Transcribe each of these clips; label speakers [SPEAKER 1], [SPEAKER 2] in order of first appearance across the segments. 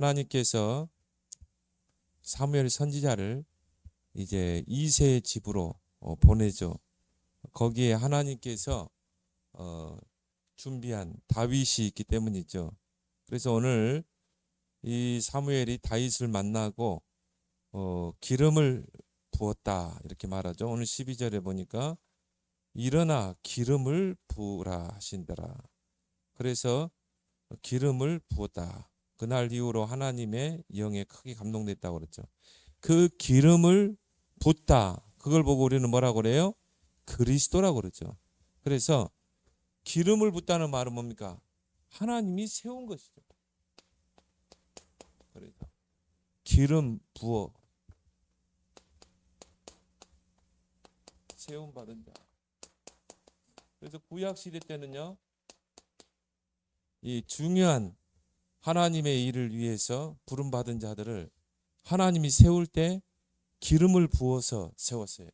[SPEAKER 1] 하나님께서 사무엘 선지자를 이제 이새의 집으로 보내죠. 거기에 하나님께서 준비한 다윗이 있기 때문이죠. 그래서 오늘 이 사무엘이 다윗을 만나고 기름을 부었다 이렇게 말하죠. 오늘 12절에 보니까 일어나 기름을 부으라 하신더라. 그래서 기름을 부었다. 그날 이후로 하나님의 영에 크게 감동됐다고 그랬죠. 그 기름을 붓다. 그걸 보고 우리는 뭐라고 그래요? 그리스도라고 그러죠. 그래서 기름을 붓다는 말은 뭡니까? 하나님이 세운 것이죠. 그래서 기름 부어 세움 받은 자. 그래서 구약 시대 때는요, 이 중요한 하나님의 일을 위해서 부름 받은 자들을 하나님이 세울 때 기름을 부어서 세웠어요.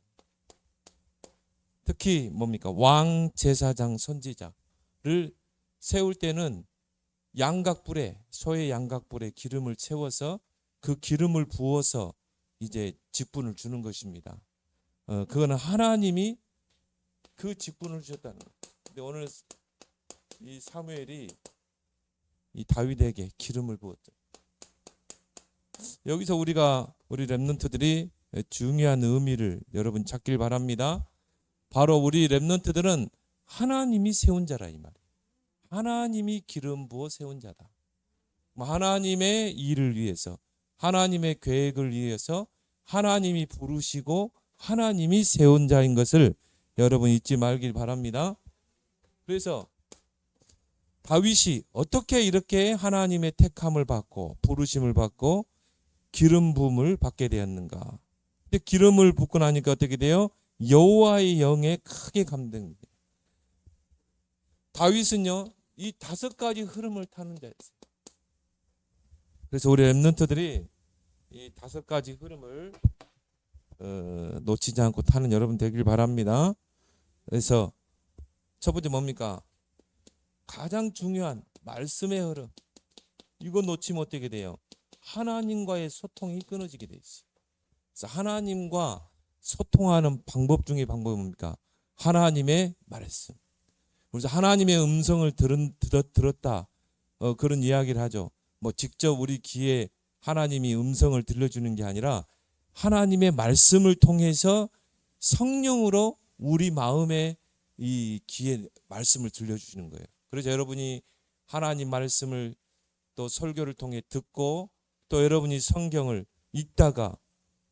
[SPEAKER 1] 특히 뭡니까? 왕, 제사장, 선지자를 세울 때는 양각불에, 소의 양각불에 기름을 채워서 그 기름을 부어서 이제 직분을 주는 것입니다. 그거는 하나님이 그 직분을 주셨다는 거예요. 근데 오늘 이 사무엘이 이 다윗에게 기름을 부었죠. 여기서 우리 렘넌트들이 중요한 의미를 여러분 찾길 바랍니다. 바로 우리 렘넌트들은 하나님이 세운 자라 이 말이에요. 하나님이 기름 부어 세운 자다. 하나님의 일을 위해서, 하나님의 계획을 위해서 하나님이 부르시고 하나님이 세운 자인 것을 여러분 잊지 말길 바랍니다. 그래서 다윗이 어떻게 이렇게 하나님의 택함을 받고 부르심을 받고 기름 부음을 받게 되었는가? 근데 기름을 붓고 나니까 어떻게 돼요? 여호와의 영에 크게 감동됩니다. 다윗은요, 이 5가지 흐름을 타는 자였어요. 그래서 우리 렘넌트들이 이 5가지 흐름을 놓치지 않고 타는 여러분 되길 바랍니다. 그래서 첫 번째 뭡니까? 가장 중요한 말씀의 흐름. 이거 놓치면 어떻게 돼요? 하나님과의 소통이 끊어지게 돼 있어요. 그래서 하나님과 소통하는 방법 중에 방법이 뭡니까? 하나님의 말씀. 그래서 하나님의 음성을 들었다. 그런 이야기를 하죠. 뭐 직접 우리 귀에 하나님이 음성을 들려주는 게 아니라 하나님의 말씀을 통해서 성령으로 우리 마음에 이 귀에 말씀을 들려주시는 거예요. 그래서 여러분이 하나님 말씀을 또 설교를 통해 듣고 또 여러분이 성경을 읽다가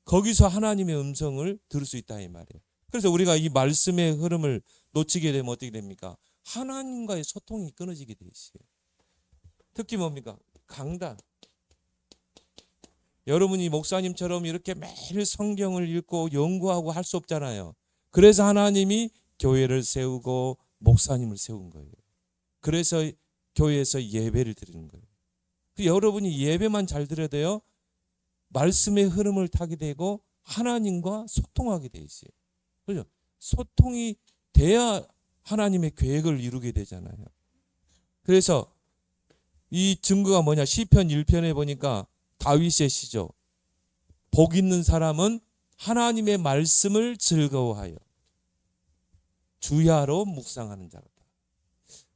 [SPEAKER 1] 거기서 하나님의 음성을 들을 수 있다 이 말이에요. 그래서 우리가 이 말씀의 흐름을 놓치게 되면 어떻게 됩니까? 하나님과의 소통이 끊어지게 돼 있어요. 특히 뭡니까? 강단. 여러분이 목사님처럼 이렇게 매일 성경을 읽고 연구하고 할 수 없잖아요. 그래서 하나님이 교회를 세우고 목사님을 세운 거예요. 그래서 교회에서 예배를 드리는 거예요. 여러분이 예배만 잘 드려야 돼요. 말씀의 흐름을 타게 되고 하나님과 소통하게 돼 있어요. 그렇죠? 소통이 돼야 하나님의 계획을 이루게 되잖아요. 그래서 이 증거가 뭐냐? 시편 1편에 보니까 다윗의 시죠. 복 있는 사람은 하나님의 말씀을 즐거워하여 주야로 묵상하는 자로다.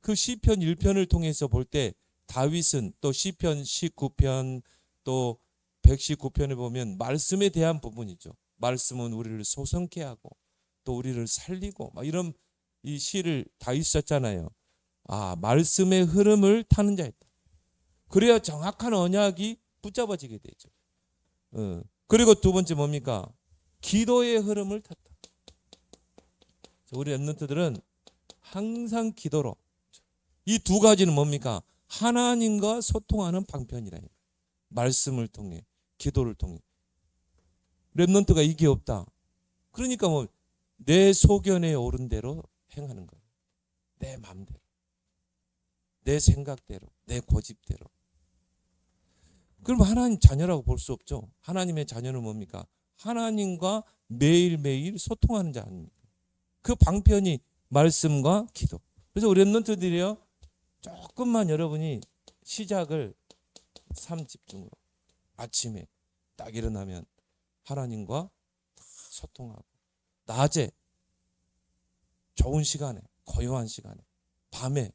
[SPEAKER 1] 그 시편 1편을 통해서 볼 때 다윗은 또 시편 19편 또 119편에 보면 말씀에 대한 부분이죠. 말씀은 우리를 소성케 하고 또 우리를 살리고 막 이런 이 시를 다윗 썼잖아요. 말씀의 흐름을 타는 자였다. 그래야 정확한 언약이 붙잡아지게 되죠. 그리고 두 번째 뭡니까? 기도의 흐름을 탔다. 우리 렘넌트들은 항상 기도로, 이 2가지는 뭡니까? 하나님과 소통하는 방편이라. 말씀을 통해, 기도를 통해. 렘넌트가 이게 없다. 그러니까 내 소견에 오른 대로 행하는 거예요. 내 마음대로, 내 생각대로, 내 고집대로. 그럼 하나님 자녀라고 볼 수 없죠. 하나님의 자녀는 뭡니까? 하나님과 매일매일 소통하는 자 아닙니까? 그 방편이 말씀과 기도. 그래서 우리 렘넌트들이요, 조금만 여러분이 시작을 삶 집중으로 아침에 딱 일어나면 하나님과 소통하고, 낮에 좋은 시간에, 고요한 시간에, 밤에,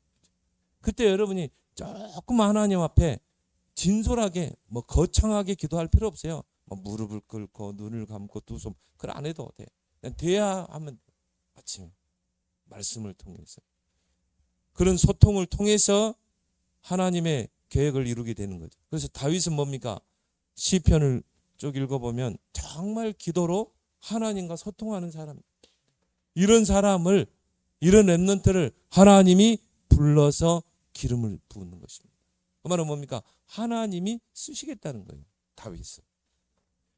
[SPEAKER 1] 그때 여러분이 조금 하나님 앞에 진솔하게 거창하게 기도할 필요 없어요. 무릎을 꿇고 눈을 감고 두 손, 그걸 안 해도 돼. 그냥 돼야 하면 돼. 아침에 말씀을 통해서, 그런 소통을 통해서 하나님의 계획을 이루게 되는 거죠. 그래서 다윗은 뭡니까? 시편을 쭉 읽어보면 정말 기도로 하나님과 소통하는 사람, 이런 사람을, 이런 렘넌트를 하나님이 불러서 기름을 부는 것입니다. 그 말은 뭡니까? 하나님이 쓰시겠다는 거예요, 다윗은.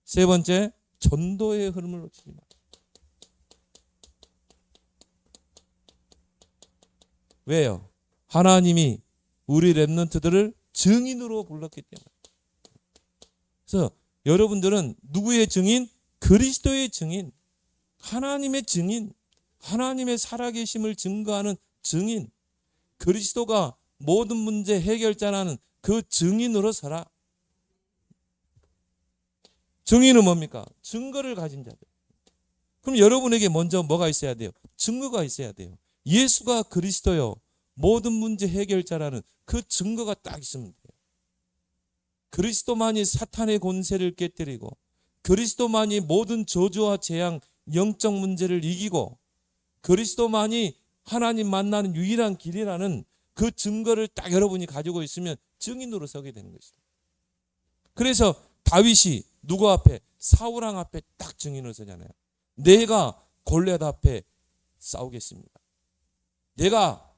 [SPEAKER 1] 세 번째, 전도의 흐름을 놓치지 마. 왜요? 하나님이 우리 렘넌트들을 증인으로 불렀기 때문에. 그래서 여러분들은 누구의 증인? 그리스도의 증인, 하나님의 증인, 하나님의 살아계심을 증거하는 증인, 그리스도가 모든 문제 해결자라는 그 증인으로 서라. 증인은 뭡니까? 증거를 가진 자들. 그럼 여러분에게 먼저 뭐가 있어야 돼요? 증거가 있어야 돼요. 예수가 그리스도요, 모든 문제 해결자라는 그 증거가 딱 있으면 돼요. 그리스도만이 사탄의 권세를 깨뜨리고, 그리스도만이 모든 저주와 재앙, 영적 문제를 이기고, 그리스도만이 하나님 만나는 유일한 길이라는 그 증거를 딱 여러분이 가지고 있으면 증인으로 서게 되는 것이죠. 그래서 다윗이 누구 앞에? 사울 왕 앞에 딱 증인으로 서잖아요. 내가 골리앗 앞에 싸우겠습니다. 내가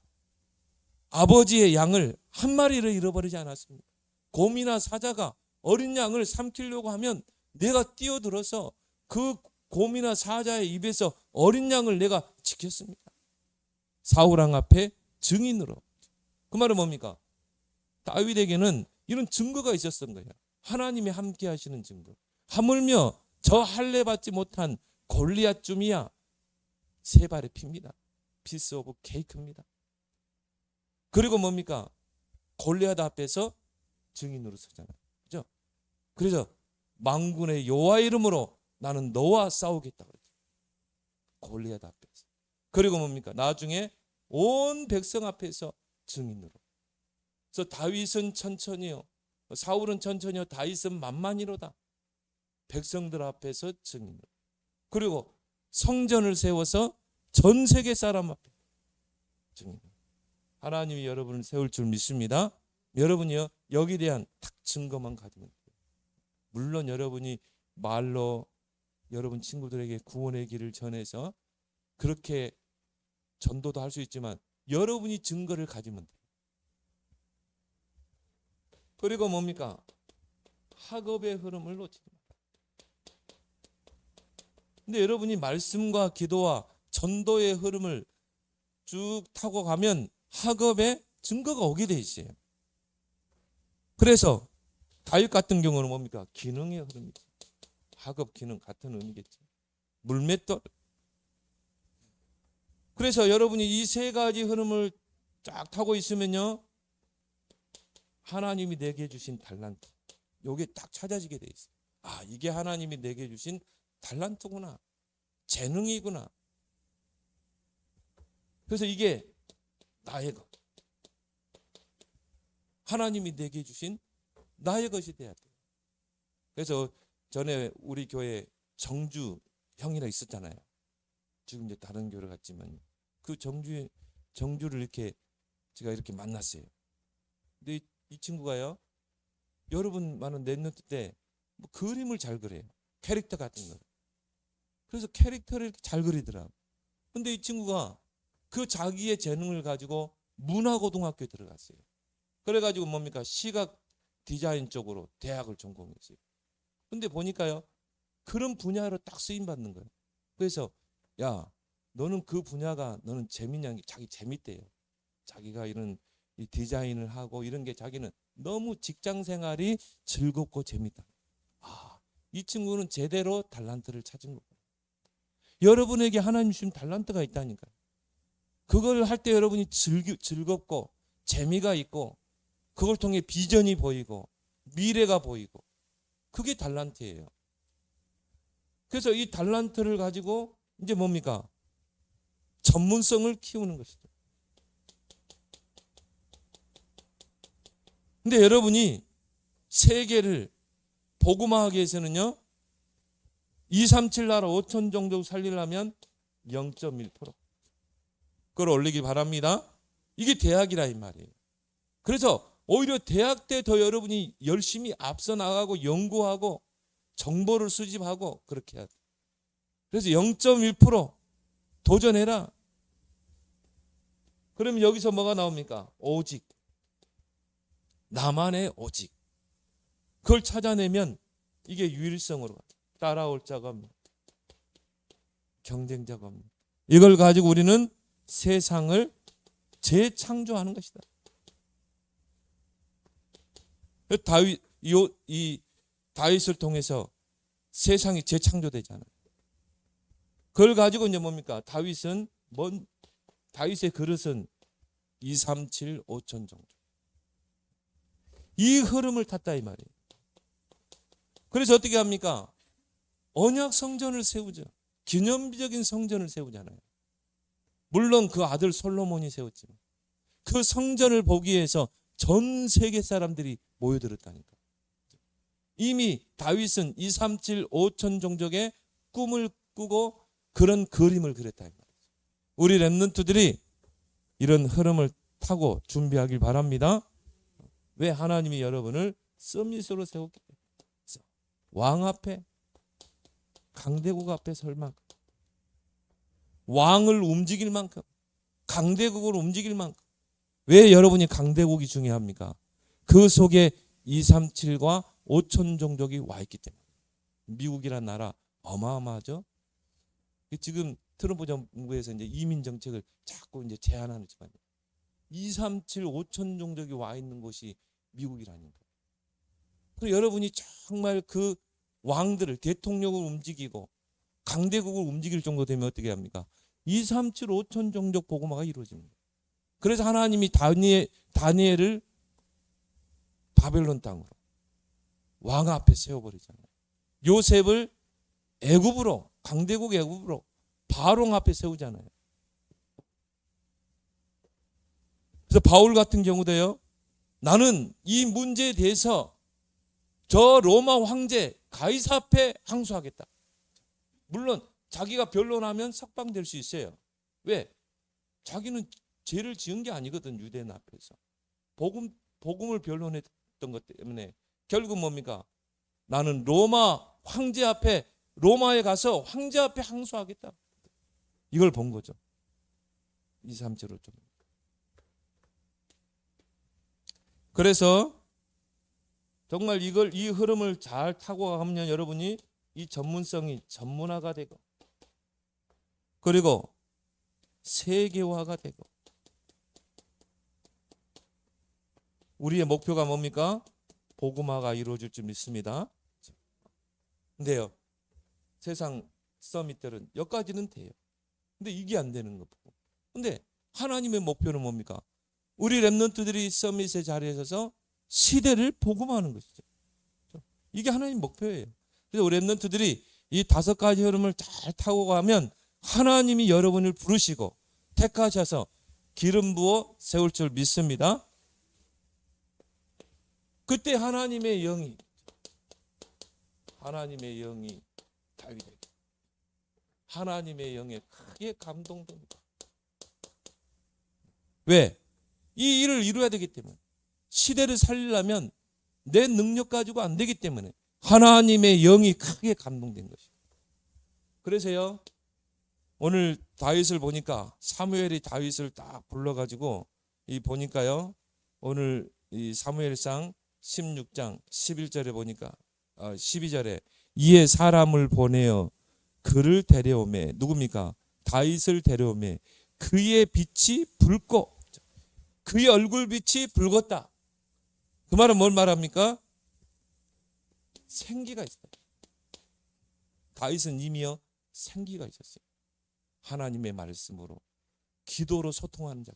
[SPEAKER 1] 아버지의 양을 한 마리를 잃어버리지 않았습니다. 곰이나 사자가 어린 양을 삼키려고 하면 내가 뛰어들어서 그 곰이나 사자의 입에서 어린 양을 내가 지켰습니다. 사울 왕 앞에 증인으로. 그 말은 뭡니까? 다윗에게는 이런 증거가 있었던 거예요. 하나님이 함께 하시는 증거. 하물며 저 할례 받지 못한 골리앗쯤이야 세 발의 피입니다. 피스 오브 케이크입니다. 그리고 뭡니까? 골리앗 앞에서 증인으로 서잖아요. 그죠? 그래서 만군의 여호와 이름으로 나는 너와 싸우겠다 그랬죠. 골리앗 앞에서. 그리고 뭡니까? 나중에 온 백성 앞에서 증인으로. 그래서 다윗은 천천히요, 사울은 천천히요, 다윗은 만만히로다. 백성들 앞에서 증인으로. 그리고 성전을 세워서 전 세계 사람 앞에 증인. 하나님이 여러분을 세울 줄 믿습니다. 여러분이요, 여기에 대한 딱 증거만 가지면 돼요. 물론 여러분이 말로 여러분 친구들에게 구원의 길을 전해서 그렇게 전도도 할 수 있지만 여러분이 증거를 가지면 돼요. 그리고 뭡니까? 학업의 흐름을 놓치지 마. 근데 여러분이 말씀과 기도와 전도의 흐름을 쭉 타고 가면 학업에 증거가 오게 돼 있어요. 그래서 다윗 같은 경우는 뭡니까? 기능의 흐름이죠. 학업, 기능 같은 의미겠죠. 물맷돌. 그래서 여러분이 이 세 가지 흐름을 쫙 타고 있으면요, 하나님이 내게 주신 달란트, 요게 딱 찾아지게 돼 있어요. 아, 이게 하나님이 내게 주신 달란트구나, 재능이구나. 그래서 이게 나의 것, 하나님이 내게 주신 나의 것이 돼야 돼요. 그래서 전에 우리 교회 정주 형이라 있었잖아요. 지금 이제 다른 교회를 갔지만 그 정주를 이렇게 제가 이렇게 만났어요. 근데 이 친구가요, 여러분 많은 랩런트 때 뭐 그림을 잘 그려요. 캐릭터 같은 거. 그래서 캐릭터를 이렇게 잘 그리더라고. 근데 이 친구가 그 자기의 재능을 가지고 문화고등학교에 들어갔어요. 그래가지고 뭡니까? 시각 디자인 쪽으로 대학을 전공했어요. 근데 보니까요, 그런 분야로 딱 쓰임 받는 거예요. 그래서 야, 너는 그 분야가 너는 재밌냐는 게 자기 재밌대요. 자기가 이런 이 디자인을 하고 이런 게 자기는 너무 직장 생활이 즐겁고 재밌다. 아, 이 친구는 제대로 달란트를 찾은 거예요. 여러분에게 하나님 주신 달란트가 있다니까요. 그걸 할 때 여러분이 즐겁고 재미가 있고 그걸 통해 비전이 보이고 미래가 보이고, 그게 달란트예요. 그래서 이 달란트를 가지고 이제 뭡니까? 전문성을 키우는 것이죠. 근데 여러분이 세계를 복음화하기 위해서는요, 237 나라 5천 종족 살리려면 0.1% 그걸 올리길 바랍니다. 이게 대학이라 이 말이에요. 그래서 오히려 대학 때 더 여러분이 열심히 앞서 나가고 연구하고 정보를 수집하고 그렇게 해야 돼요. 그래서 0.1% 도전해라. 그러면 여기서 뭐가 나옵니까? 오직. 나만의 오직. 그걸 찾아내면 이게 유일성으로 따라올 자가 없는, 경쟁자가 없는. 이걸 가지고 우리는 세상을 재창조하는 것이다. 이 다윗을 통해서 세상이 재창조되잖아요. 그걸 가지고 이제 뭡니까? 다윗의 그릇은 237 5천 정도. 이 흐름을 탔다 이 말이에요. 그래서 어떻게 합니까? 언약 성전을 세우죠. 기념비적인 성전을 세우잖아요. 물론 그 아들 솔로몬이 세웠지만 그 성전을 보기 위해서 전 세계 사람들이 모여들었다니까. 이미 다윗은 237 5천 종족의 꿈을 꾸고 그런 그림을 그렸다 이 말이죠. 우리 렘넌트들이 이런 흐름을 타고 준비하길 바랍니다. 왜? 하나님이 여러분을 서밋으로 세웠기 때문에. 왕 앞에, 강대국 앞에 설 만큼, 왕을 움직일 만큼, 강대국을 움직일 만큼. 왜 여러분이 강대국이 중요합니까? 그 속에 237과 5천 종족이 와 있기 때문에. 미국이란 나라 어마어마하죠. 지금 트럼프 정부에서 이제 이민 정책을 자꾸 이제 제한하지만 237 5천 종족이 와 있는 곳이 미국이라니까. 그래서 여러분이 정말 그 왕들을, 대통령을 움직이고 강대국을 움직일 정도 되면 어떻게 합니까? 237 5천 종족 복음화가 이루어집니다. 그래서 하나님이 다니엘을 바벨론 땅으로 왕 앞에 세워버리잖아요. 요셉을 애굽으로, 강대국 애굽으로 바로 앞에 세우잖아요. 그래서 바울 같은 경우도요, 나는 이 문제에 대해서 저 로마 황제 가이사 앞에 항소하겠다. 물론 자기가 변론하면 석방될 수 있어요. 왜? 자기는 죄를 지은 게 아니거든. 유대인 앞에서 복음을 변론했던 것 때문에 결국 뭡니까? 나는 로마 황제 앞에, 로마에 가서 황제 앞에 항소하겠다. 이걸 본 거죠. 237호 좀. 그래서 정말 이 흐름을 잘 타고 가면 여러분이 이 전문성이 전문화가 되고, 그리고 세계화가 되고, 우리의 목표가 뭡니까? 복음화가 이루어질 줄 믿습니다. 근데요, 세상 서밋들은 여기까지는 돼요. 근데 이게 안 되는 거 보고. 근데 하나님의 목표는 뭡니까? 우리 렘넌트들이 서밋의 자리에 서서 시대를 복음화하는 것이죠. 이게 하나님 목표예요. 그래서 우리 렘넌트들이 이 5가지 흐름을 잘 타고 가면 하나님이 여러분을 부르시고 택하셔서 기름 부어 세울 줄 믿습니다. 그때 하나님의 영이 다윗에게, 하나님의 영에 크게 감동됩니다. 왜? 이 일을 이루어야 되기 때문에. 시대를 살리려면 내 능력 가지고 안 되기 때문에 하나님의 영이 크게 감동된 것이에요. 그래서요, 오늘 다윗을 보니까 사무엘이 다윗을 딱 불러가지고 보니까요, 오늘 이 사무엘상 16장 11절에 보니까 12절에 이에 사람을 보내어 그를 데려오매, 누굽니까? 다윗을 데려오매 그의 빛이 붉고, 그의 얼굴 빛이 붉었다. 그 말은 뭘 말합니까? 생기가 있다. 다윗은 이미요 생기가 있었어요. 하나님의 말씀으로, 기도로 소통하는 자.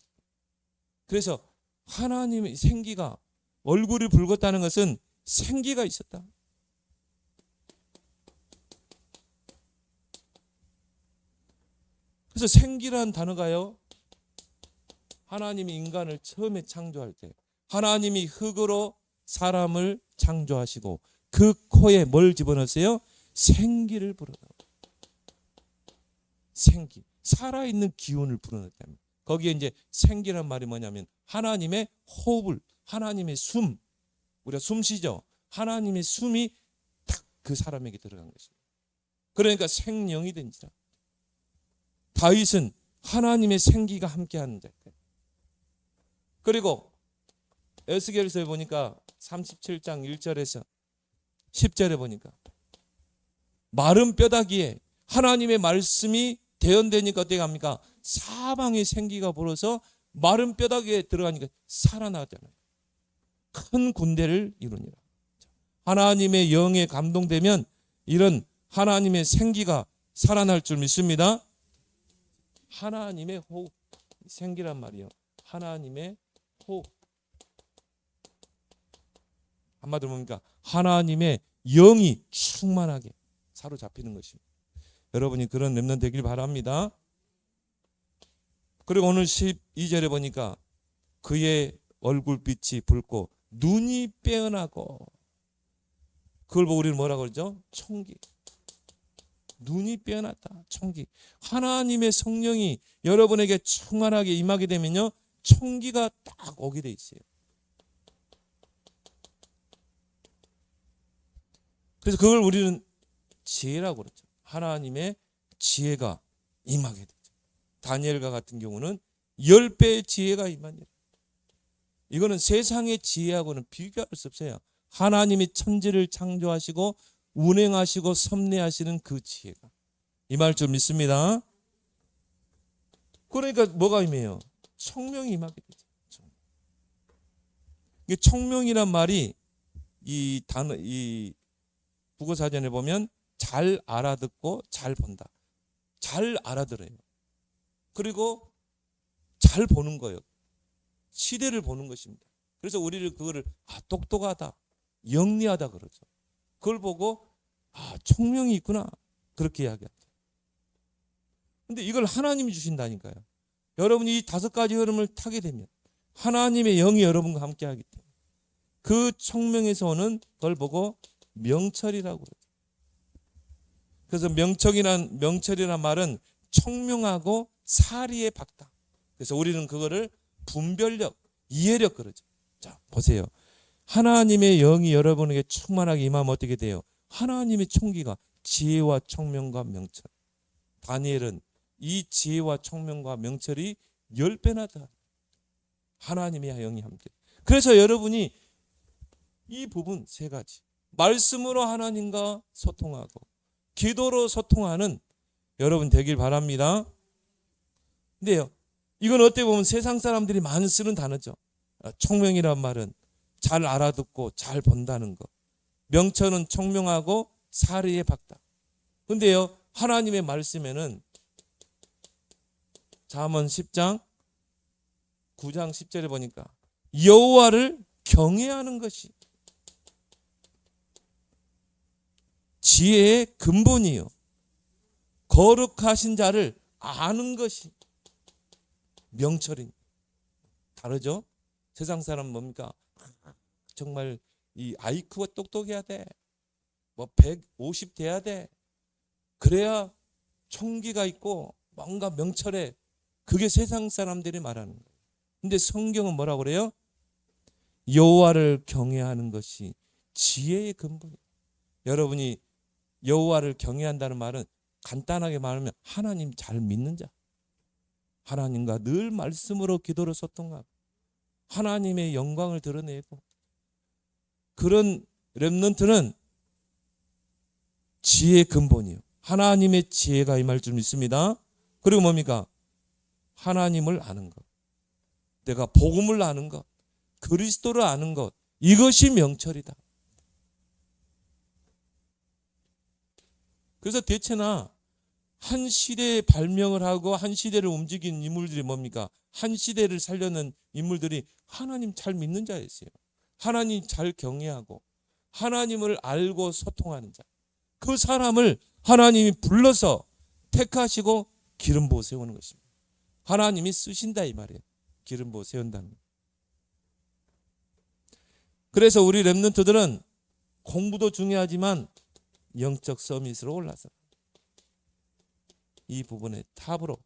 [SPEAKER 1] 그래서 하나님의 생기가, 얼굴이 붉었다는 것은 생기가 있었다. 그래서 생기란 단어가요, 하나님이 인간을 처음에 창조할 때 하나님이 흙으로 사람을 창조하시고 그 코에 뭘 집어넣으세요? 생기를 불어넣어요. 생기, 살아있는 기운을 불어넣었다면, 거기에 이제 생기란 말이 뭐냐면 하나님의 호흡을, 하나님의 숨, 우리가 숨 쉬죠. 하나님의 숨이 딱 그 사람에게 들어간 것입니다. 그러니까 생명이 된지라. 다윗은 하나님의 생기가 함께하는 자. 그리고 에스겔서에 보니까 37장 1절에서 10절에 보니까 마른 뼈다귀에 하나님의 말씀이 대언되니까 어떻게 합니까? 사방에 생기가 불어서 마른 뼈다귀에 들어가니까 살아나잖아요. 큰 군대를 이루니라. 하나님의 영에 감동되면 이런 하나님의 생기가 살아날 줄 믿습니다. 하나님의 호흡, 생기란 말이요, 하나님의 호흡. 한마디로 뭡니까? 하나님의 영이 충만하게 사로잡히는 것입니다. 여러분이 그런 렘넌트 되길 바랍니다. 그리고 오늘 12절에 보니까 그의 얼굴빛이 붉고 눈이 빼어나고, 그걸 보고 우리는 뭐라고 그러죠? 총기. 눈이 빼어났다. 총기. 하나님의 성령이 여러분에게 충만하게 임하게 되면요, 총기가 딱 오게 돼 있어요. 그래서 그걸 우리는 지혜라고 그러죠. 하나님의 지혜가 임하게 되죠. 다니엘과 같은 경우는 10배의 지혜가 임하니라. 이거는 세상의 지혜하고는 비교할 수 없어요. 하나님이 천지를 창조하시고 운행하시고 섭리하시는 그 지혜가 임할 줄 믿습니다. 그러니까 뭐가 임해요? 청명이 임하게 되죠. 이 청명이란 말이 이 단어, 이 국어사전에 보면 잘 알아듣고 잘 본다. 잘 알아들어요. 그리고 잘 보는 거예요. 시대를 보는 것입니다. 그래서 우리를 그거를 똑똑하다, 영리하다 그러죠. 그걸 보고 총명이 있구나, 그렇게 이야기합니다. 근데 이걸 하나님이 주신다니까요. 여러분이 이 5가지 흐름을 타게 되면 하나님의 영이 여러분과 함께 하기 때문에 그 총명에서 오는 걸 보고 명철이라고 그러죠. 그래서 명철이란 말은 총명하고 사리에 박다. 그래서 우리는 그거를 분별력, 이해력 그러죠. 자, 보세요. 하나님의 영이 여러분에게 충만하게 임하면 어떻게 돼요? 하나님의 총기가 지혜와 총명과 명철. 다니엘은 이 지혜와 총명과 명철이 10배나 더 하나님의 영이 함께. 그래서 여러분이 이 부분 3가지, 말씀으로 하나님과 소통하고 기도로 소통하는 여러분 되길 바랍니다. 근데요, 이건 어떻게 보면 세상 사람들이 많이 쓰는 단어죠. 총명이란 말은 잘 알아듣고 잘 본다는 것. 명철은 총명하고 사리에 박다. 근데요, 하나님의 말씀에는 잠언 10장 9장 10절에 보니까 여호와를 경외하는 것이 지혜의 근본이요, 거룩하신 자를 아는 것이 명철입니다. 다르죠? 세상 사람은 뭡니까? 정말 이 IQ가 똑똑해야 돼. 뭐 150 돼야 돼. 그래야 총기가 있고 뭔가 명철해. 그게 세상 사람들이 말하는 거예요. 근데 성경은 뭐라고 그래요? 여호와를 경외하는 것이 지혜의 근본이에요. 여러분이 여호와를 경외한다는 말은 간단하게 말하면 하나님 잘 믿는 자, 하나님과 늘 말씀으로 기도로 소통하고 하나님의 영광을 드러내고, 그런 렘넌트는 지혜의 근본이에요. 하나님의 지혜가 임할 줄 믿습니다. 그리고 뭡니까? 하나님을 아는 것, 내가 복음을 아는 것, 그리스도를 아는 것, 이것이 명철이다. 그래서 대체나 한 시대에 발명을 하고 한 시대를 움직인 인물들이 뭡니까? 한 시대를 살려낸 인물들이 하나님 잘 믿는 자였어요. 하나님 잘 경외하고 하나님을 알고 소통하는 자. 그 사람을 하나님이 불러서 택하시고 기름 부어 세우는 것입니다. 하나님이 쓰신다 이 말이에요. 기름 부어 세운다는 거. 그래서 우리 렘넌트들은 공부도 중요하지만 영적 서밋으로 올라서 이 부분에 탑으로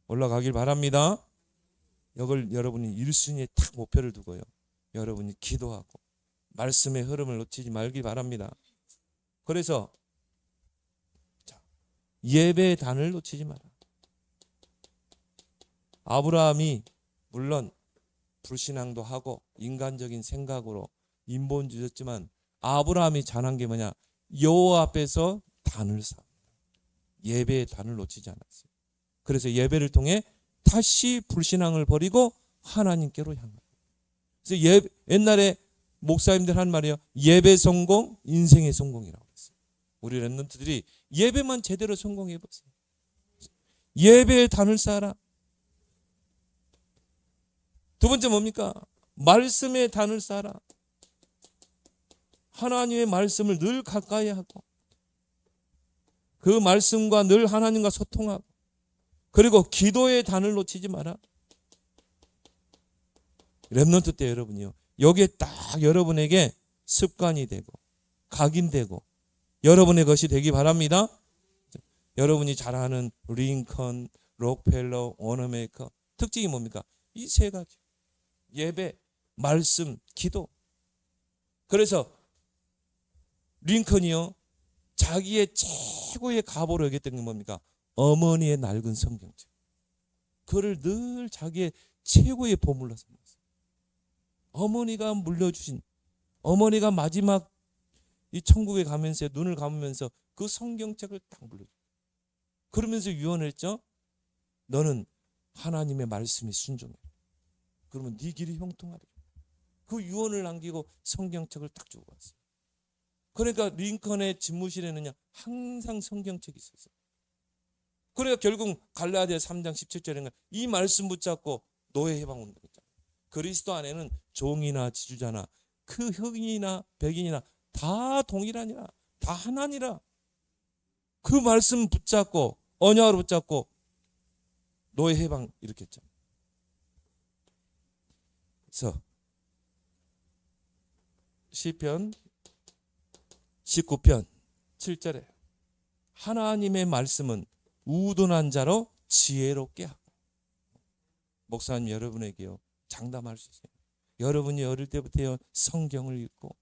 [SPEAKER 1] 올라가길 바랍니다. 이걸 여러분이 1순위에 딱 목표를 두고요. 여러분이 기도하고 말씀의 흐름을 놓치지 말길 바랍니다. 그래서 예배의 단을 놓치지 마라. 아브라함이 물론 불신앙도 하고 인간적인 생각으로 인본주의였지만 아브라함이 잘한 게 뭐냐? 여호와 앞에서 단을 쌓아. 예배의 단을 놓치지 않았어요. 그래서 예배를 통해 다시 불신앙을 버리고 하나님께로 향하고. 그래서 옛날에 목사님들 한 말이에요. 예배 성공, 인생의 성공이라고 했어요. 우리 렘넌트들이 예배만 제대로 성공해 보세요. 예배의 단을 쌓아라. 두 번째 뭡니까? 말씀의 단을 쌓아라. 하나님의 말씀을 늘 가까이 하고 그 말씀과 늘 하나님과 소통하고 그리고 기도의 단을 놓치지 마라. 렘넌트 때 여러분이요. 여기에 딱 여러분에게 습관이 되고 각인되고 여러분의 것이 되기 바랍니다. 여러분이 잘 아는 링컨, 록펠러, 워너메이커 특징이 뭡니까? 이 세 가지. 예배, 말씀, 기도. 그래서 링컨이요. 자기의 최고의 가보로 여겼던 게 뭡니까? 어머니의 낡은 성경책. 그를 늘 자기의 최고의 보물로 삼았어요. 어머니가 물려주신, 어머니가 마지막 이 천국에 가면서 눈을 감으면서 그 성경책을 딱 물려줘요. 그러면서 유언했죠. 너는 하나님의 말씀에 순종해. 그러면 네 길이 형통하리라. 그 유언을 남기고 성경책을 딱 주고 갔어요. 그러니까 링컨의 집무실에는요 항상 성경책이 있었어요. 그러니까 결국 갈라디아 3장 17절인가 이 말씀 붙잡고 노예 해방 운동 했잖아요. 그리스도 안에는 종이나 지주자나 그 흑인이나 백인이나 다 동일하니라. 다 하나니라. 그 말씀 붙잡고 언약으로 붙잡고 노예 해방 이렇게 했죠. 그래서 시편 19편 7절에 하나님의 말씀은 우둔한 자로 지혜롭게 하고. 목사님 여러분에게요 장담할 수 있어요. 여러분이 어릴 때부터 성경을 읽고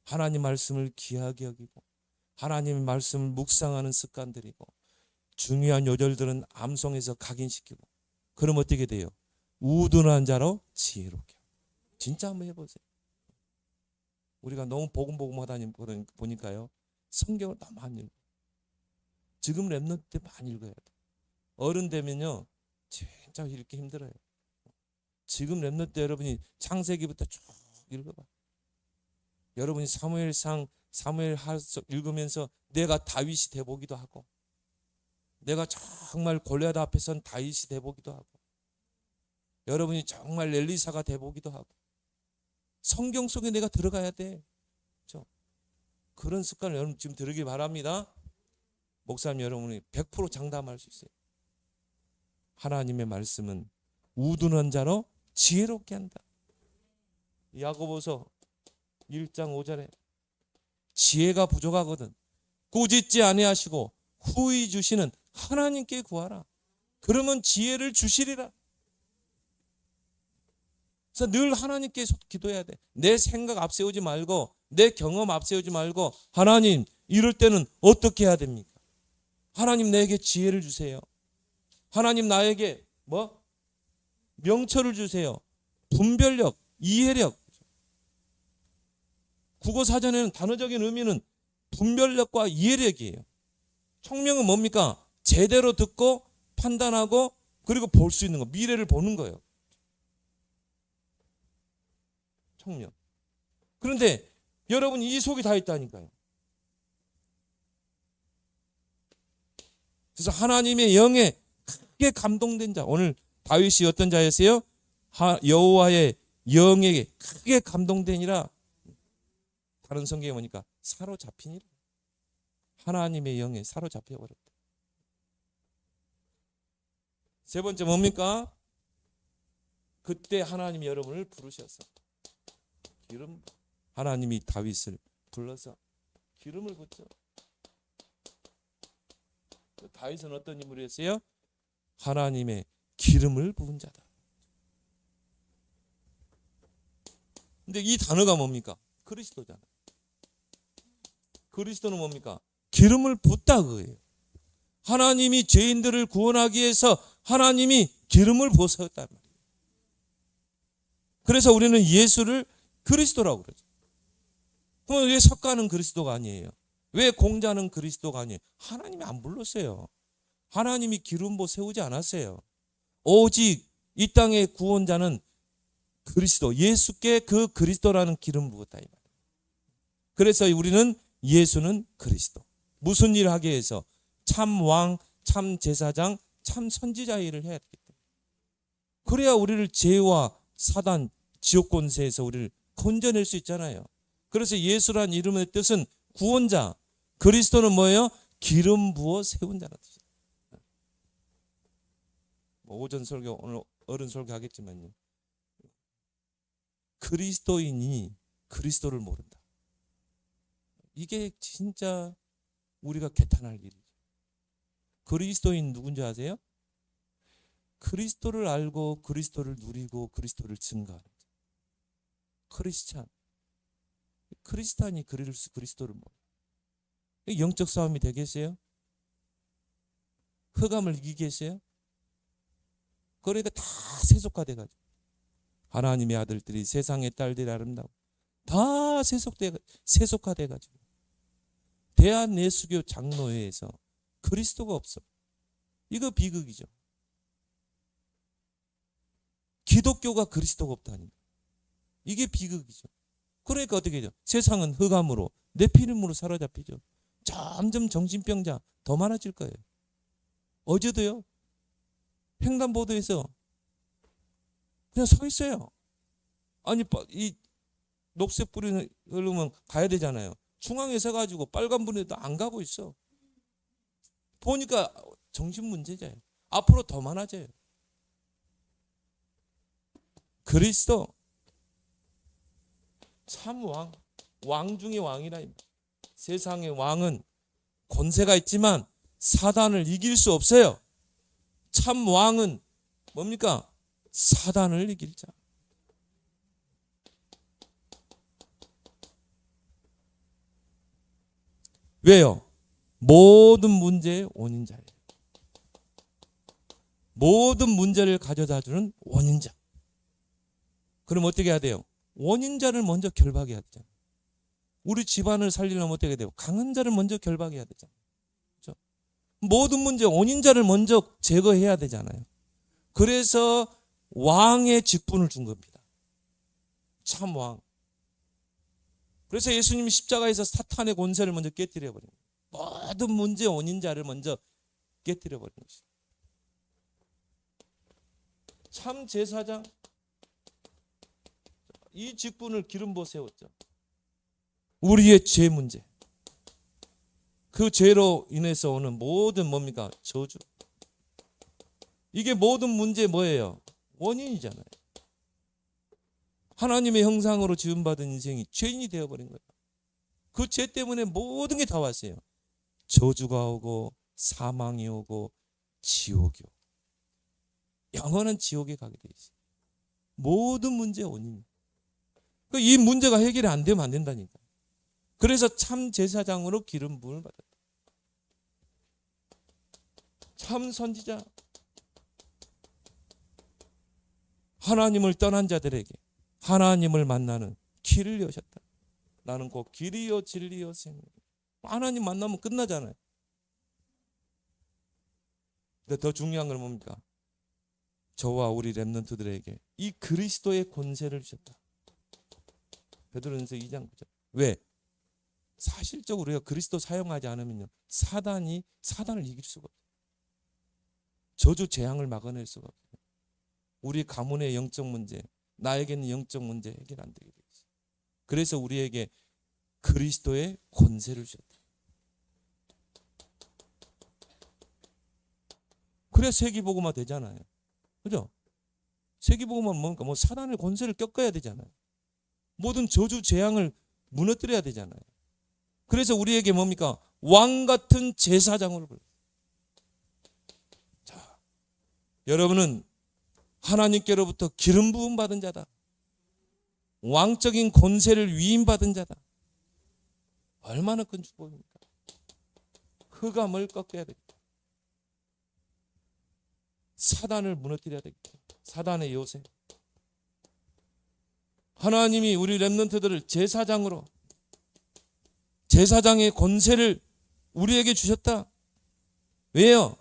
[SPEAKER 1] 하나님 말씀을 귀하게 여기고 하나님의 말씀을 묵상하는 습관들이고 중요한 요절들은 암송해서 각인시키고 그럼 어떻게 돼요? 우둔한 자로 지혜롭게 하고. 진짜 한번 해보세요. 우리가 너무 보금보금하다 보니까요 성경을 너무 안 읽어요. 지금 렘넌트 때 많이 읽어야 돼요. 어른 되면요 진짜 읽기 힘들어요. 지금 렘넌트 때 여러분이 창세기부터 쭉 읽어봐. 여러분이 사무엘상 사무엘하서 읽으면서 내가 다윗이 돼보기도 하고 내가 정말 골리앗 앞에선 다윗이 돼보기도 하고 여러분이 정말 엘리사가 돼보기도 하고 성경 속에 내가 들어가야 돼. 그렇죠? 그런 습관을 여러분 지금 들으기 바랍니다. 목사님 여러분이 100% 장담할 수 있어요. 하나님의 말씀은 우둔한 자로 지혜롭게 한다. 야고보서 1장 5절에 지혜가 부족하거든 꾸짖지 아니하시고 후히 주시는 하나님께 구하라. 그러면 지혜를 주시리라. 그래서 늘 하나님께 기도해야 돼. 내 생각 앞세우지 말고 내 경험 앞세우지 말고 하나님 이럴 때는 어떻게 해야 됩니까? 하나님 내게 지혜를 주세요. 하나님 나에게 명철을 주세요. 분별력, 이해력. 국어사전에는 단어적인 의미는 분별력과 이해력이에요. 총명은 뭡니까? 제대로 듣고 판단하고 그리고 볼 수 있는 거. 미래를 보는 거예요. 총명. 그런데 여러분 이 속이 다 있다니까요. 그래서 하나님의 영에 크게 감동된 자. 오늘 다윗이 어떤 자였어요? 여호와의 영에게 크게 감동되니라. 다른 성경에 보니까 사로잡히니라. 하나님의 영에 사로잡혀 버렸다. 세 번째 뭡니까? 그때 하나님이 여러분을 부르셔서 기름, 하나님이 다윗을 불러서 기름을 붓죠. 다윗은 어떤 인물이었어요? 하나님의 기름을 부은 자다. 근데 이 단어가 뭡니까? 그리스도잖아. 그리스도는 뭡니까? 기름을 붓다 그거예요. 하나님이 죄인들을 구원하기 위해서 하나님이 기름을 부었단 말이에요. 그래서 우리는 예수를 그리스도라고 그러죠. 그럼 왜 석가는 그리스도가 아니에요? 왜 공자는 그리스도가 아니에요? 하나님이 안 불렀어요. 하나님이 기름 부어 세우지 않았어요. 오직 이 땅의 구원자는 그리스도, 예수께 그 그리스도라는 기름 부었다 이 말이에요. 그래서 우리는 예수는 그리스도. 무슨 일을 하기 위해서? 참 왕, 참 제사장, 참 선지자 일을 해야 되기 때문에. 그래야 우리를 죄와 사단, 지옥 권세에서 우리를 건져낼 수 있잖아요. 그래서 예수란 이름의 뜻은 구원자, 그리스도는 뭐예요? 기름 부어 세운 자라는 뜻이에요. 오전 설교, 오늘 어른 설교 하겠지만요. 그리스도인이 그리스도를 모른다. 이게 진짜 우리가 개탄할 일이죠. 그리스도인 누군지 아세요? 그리스도를 알고 그리스도를 누리고 그리스도를 증거하는 자. 크리스찬. 크리스찬이 그리스도를 모르는. 영적 싸움이 되겠어요? 흑암을 이기겠어요? 그러니까 다 세속화돼가지고 하나님의 아들들이 세상의 딸들이 아름다워 다 세속화돼가지고 대한예수교 장로회에서 그리스도가 없어. 이거 비극이죠. 기독교가 그리스도가 없다니. 이게 비극이죠. 그러니까 어떻게 되죠? 세상은 흑암으로 내 피름으로 사로잡히죠. 점점 정신병자 더 많아질 거예요. 어제도요. 횡단보도에서 그냥 서 있어요. 아니 이 녹색 불이 흐르면 가야 되잖아요. 중앙에 서가지고 빨간 불에도 안 가고 있어. 보니까 정신 문제자예요. 앞으로 더 많아져요. 그리스도 참 왕 중의 왕이라. 세상의 왕은 권세가 있지만 사단을 이길 수 없어요. 참 왕은 뭡니까? 사단을 이길 자. 왜요? 모든 문제의 원인자예요. 모든 문제를 가져다 주는 원인자. 그럼 어떻게 해야 돼요? 원인자를 먼저 결박해야 되잖아요. 우리 집안을 살리려면 어떻게 돼요? 강한 자를 먼저 결박해야 되잖아요. 그렇죠? 모든 문제 원인자를 먼저 제거해야 되잖아요. 그래서 왕의 직분을 준 겁니다. 참 왕. 그래서 예수님이 십자가에서 사탄의 권세를 먼저 깨뜨려 버린 거예요. 모든 문제 원인자를 먼저 깨뜨려 버린 것이죠. 참 제사장 이 직분을 기름 부어 세웠죠. 우리의 죄 문제. 그 죄로 인해서 오는 모든 뭡니까? 저주. 이게 모든 문제 뭐예요? 원인이잖아요. 하나님의 형상으로 지음받은 인생이 죄인이 되어버린 거예요. 그 죄 때문에 모든 게 다 왔어요. 저주가 오고 사망이 오고 지옥이 오고 영원한 지옥에 가게 돼 있어요. 모든 문제의 원인이에요. 이 문제가 해결이 안 되면 안 된다니까. 그래서 참 제사장으로 기름 부음을 받았다. 참 선지자. 하나님을 떠난 자들에게 하나님을 만나는 길을 여셨다. 나는 곧 길이요 진리요 생명. 하나님 만나면 끝나잖아요. 근데 더 중요한 건 뭡니까? 저와 우리 렘넌트들에게 이 그리스도의 권세를 주셨다. 베드로전서 2장 9절. 왜? 사실적으로 우리가 그리스도 사용하지 않으면요. 사단을 이길 수가 없어요. 저주 재앙을 막아낼 수가 없어요. 우리 가문의 영적 문제, 나에게는 영적 문제 해결 안 되게 돼 있어요. 그래서 우리에게 그리스도의 권세를 주셨다. 그래 세기복음화 되잖아요. 그죠? 세기복음은 뭡니까? 뭐 사단의 권세를 꺾어야 되잖아요. 모든 저주 재앙을 무너뜨려야 되잖아요. 그래서 우리에게 뭡니까? 왕 같은 제사장으로 불러요. 자, 여러분은 하나님께로부터 기름 부음 받은 자다. 왕적인 권세를 위임받은 자다. 얼마나 큰 축복입니까? 흑암을 꺾어야 되겠다. 사단을 무너뜨려야 되겠다. 사단의 요새. 하나님이 우리 렘넌트들을 제사장으로, 제사장의 권세를 우리에게 주셨다. 왜요?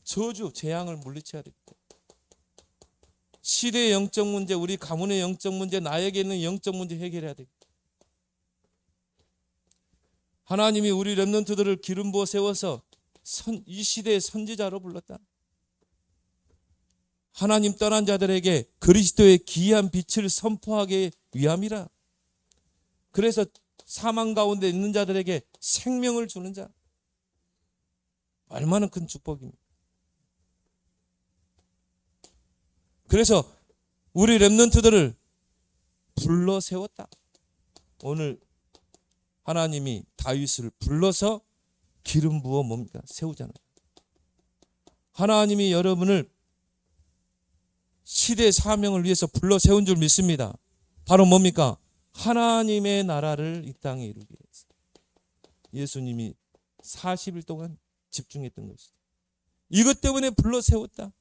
[SPEAKER 1] 저주, 재앙을 물리쳐야 되겠다. 시대의 영적 문제, 우리 가문의 영적 문제, 나에게 있는 영적 문제 해결해야 되겠다. 하나님이 우리 렘넌트들을 기름 부어 세워서 이 시대의 선지자로 불렀다. 하나님 떠난 자들에게 그리스도의 기이한 빛을 선포하기 위함이라. 그래서 사망 가운데 있는 자들에게 생명을 주는 자. 얼마나 큰 축복입니까? 그래서 우리 렘넌트들을 불러 세웠다. 오늘 하나님이 다윗을 불러서 기름 부어 뭡니까? 세우잖아요. 하나님이 여러분을 시대 사명을 위해서 불러 세운 줄 믿습니다. 바로 뭡니까? 하나님의 나라를 이 땅에 이루기 위해서. 예수님이 40일 동안 집중했던 것이죠. 이것 때문에 불러 세웠다.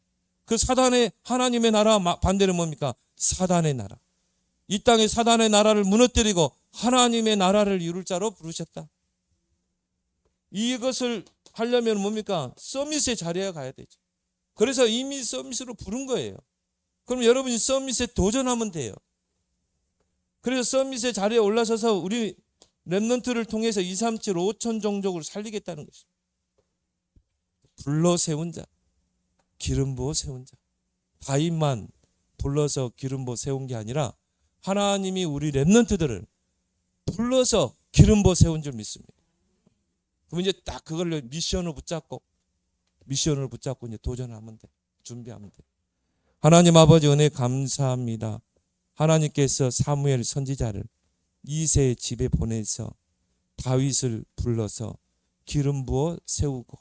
[SPEAKER 1] 그 사단의 하나님의 나라 반대는 뭡니까? 사단의 나라. 이 땅에 사단의 나라를 무너뜨리고 하나님의 나라를 이룰 자로 부르셨다. 이것을 하려면 뭡니까? 서밋의 자리에 가야 되죠. 그래서 이미 서밋으로 부른 거예요. 그럼 여러분이 서밋에 도전하면 돼요. 그래서 서밋의 자리에 올라서서 우리 렘넌트를 통해서 237, 5천 종족을 살리겠다는 것입니다. 불러 세운 자, 기름 부어 세운 자. 다윗만 불러서 기름 부어 세운 게 아니라 하나님이 우리 렘넌트들을 불러서 기름 부어 세운 줄 믿습니다. 그럼 이제 딱 그걸 미션을 붙잡고 이제 도전하면 돼. 준비하면 돼. 하나님 아버지 은혜 감사합니다. 하나님께서 사무엘 선지자를 이새의 집에 보내서 다윗을 불러서 기름 부어 세우고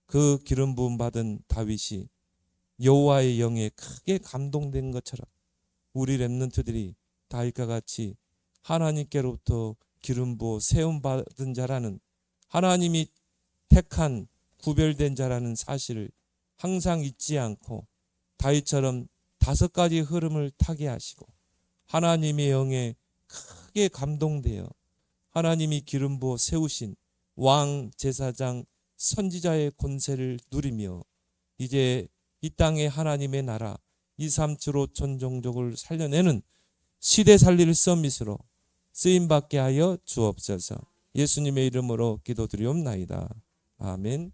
[SPEAKER 1] 그 기름 부음 받은 다윗이 여호와의 영에 크게 감동된 것처럼 우리 렘넌트들이 다윗과 같이 하나님께로부터 기름 부어 세움 받은 자라는, 하나님이 택한 구별된 자라는 사실을 항상 잊지 않고 다윗처럼 5가지 흐름을 타게 하시고 하나님의 영에 크게 감동되어 하나님이 기름 부어 세우신 왕, 제사장, 선지자의 권세를 누리며 이제 이 땅의 하나님의 나라 237, 5천 종족을 살려내는 시대 살릴 서밋으로 쓰임받게 하여 주옵소서. 예수님의 이름으로 기도드리옵나이다. 아멘.